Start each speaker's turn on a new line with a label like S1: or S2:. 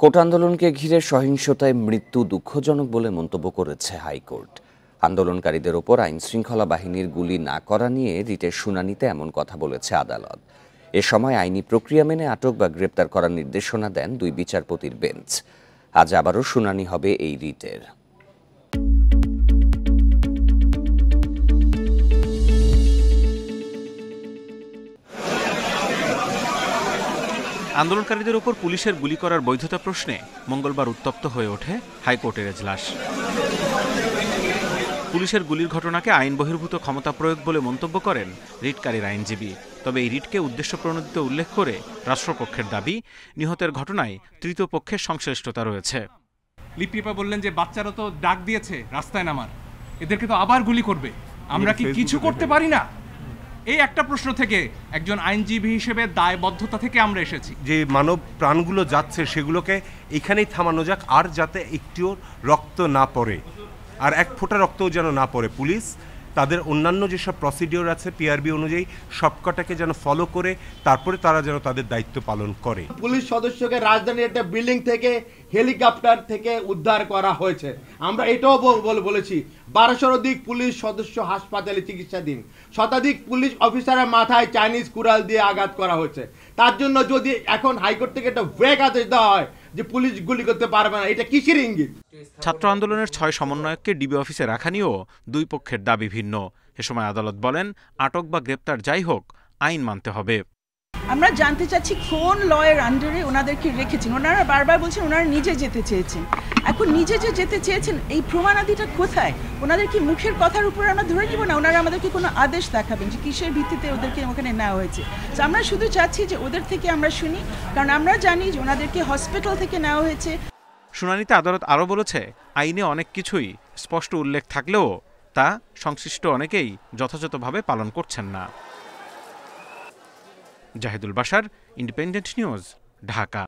S1: কোটা আন্দোলনকে ঘিরে সহিংসতায় মৃত্যু দুঃখজনক বলে মন্তব্য করেছে হাইকোর্ট। আন্দোলনকারীদের ওপর আইনশৃঙ্খলা বাহিনীর গুলি না করা নিয়ে রিটের শুনানিতে এমন কথা বলেছে আদালত। এ সময় আইনি প্রক্রিয়া মেনে আটক বা গ্রেপ্তার করার নির্দেশনা দেন দুই বিচারপতির বেঞ্চ। আজ আবারও শুনানি হবে এই রিটের।
S2: আন্দোলনকারীদের ওপর পুলিশের গুলি করার বৈধতা প্রশ্নে মঙ্গলবার উত্তপ্ত হয়ে ওঠে হাইকোর্টের এজলাস। পুলিশের গুলির ঘটনাকে আইন বহির্ভূত ক্ষমতা প্রয়োগ বলে মন্তব্য করেন রিটকারীর আইনজীবী। তবে এই রিটকে উদ্দেশ্যপ্রণোদিত উল্লেখ করে রাষ্ট্রপক্ষের দাবি, নিহতের ঘটনায় তৃতীয় পক্ষের সংশ্লিষ্টতা রয়েছে।
S3: লিপিপা বললেন যে বাচ্চারা তো ডাক দিয়েছে রাস্তায় নামার, এদেরকে তো আবার গুলি করবে, আমরা কি কিছু করতে পারি না? এই একটা প্রশ্ন থেকে একজন আইনজীবী হিসেবে দায়বদ্ধতা থেকে আমরা এসেছি
S4: যে মানব প্রাণগুলো যাচ্ছে সেগুলোকে এখানেই থামানো যাক, আর যাতে একটিও রক্ত না পড়ে, আর এক ফোঁটা রক্তও যেন না পড়ে। পুলিশ তাদের অন্যান্য যেসব প্রসিডিওর আছে পিআরবি অনুযায়ী সবকটাকে যেন ফলো করে তারপরে তারা যেন তাদের দায়িত্ব পালন করে।
S5: পুলিশ সদস্যকে রাজধানীর একটা বিল্ডিং থেকে হেলিকপ্টার থেকে উদ্ধার করা হয়েছে। আমরা এটাও বলেছি 1200 অধিক পুলিশ সদস্য হাসপাতালে চিকিৎসাধীন, শতাধিক পুলিশ অফিসারের মাথায় চাইনিজ কুড়াল দিয়ে আঘাত করা হয়েছে। তার জন্য যদি এখন হাইকোর্ট থেকে একটা ব্রেক আদেশ দেওয়া হয় যে পুলিশ গুলি করতে পারবে না, এটা কিসের ইঙ্গিত?
S2: ছাত্র আন্দোলনের 6 সমন্বয়ককে ডিবি অফিসে রাখা নিয়েও দুই পক্ষের দাবি ভিন্ন। এ সময় আদালত বলেন, আটক বা গ্রেপ্তার যাই হোক, আইন মানতে হবে।
S6: আমরা জানতে চাচ্ছি কোন লয়ের আন্ডারে ওনাদেরকে রেখেছেন। ওনারা বারবার বলছেন ওনারা নিজে যেতে চেয়েছেন। এখন নিজে যে যেতে চেয়েছেন এই প্রমাণাদিটা কোথায়? ওনাদের কি মুখের কথার উপর আমরা ধরে নিব না? ওনারা আমাদেরকে কোনো আদেশ দেখাবেন যে কিসের ভিত্তিতে ওদেরকে ওখানে নেওয়া হয়েছে। তো আমরা শুধু চাচ্ছি যে ওদের থেকে আমরা শুনি, কারণ আমরা জানি যে ওনাদেরকে হসপিটাল থেকে নেওয়া হয়েছে।
S2: শুনানিতে আদালত আরও বলেছে, আইনে অনেক কিছুই স্পষ্ট উল্লেখ থাকলেও তা সংশ্লিষ্ট অনেকেই যথাযথভাবে পালন করছেন না। Jahidul Bashar, Independent News, Dhaka.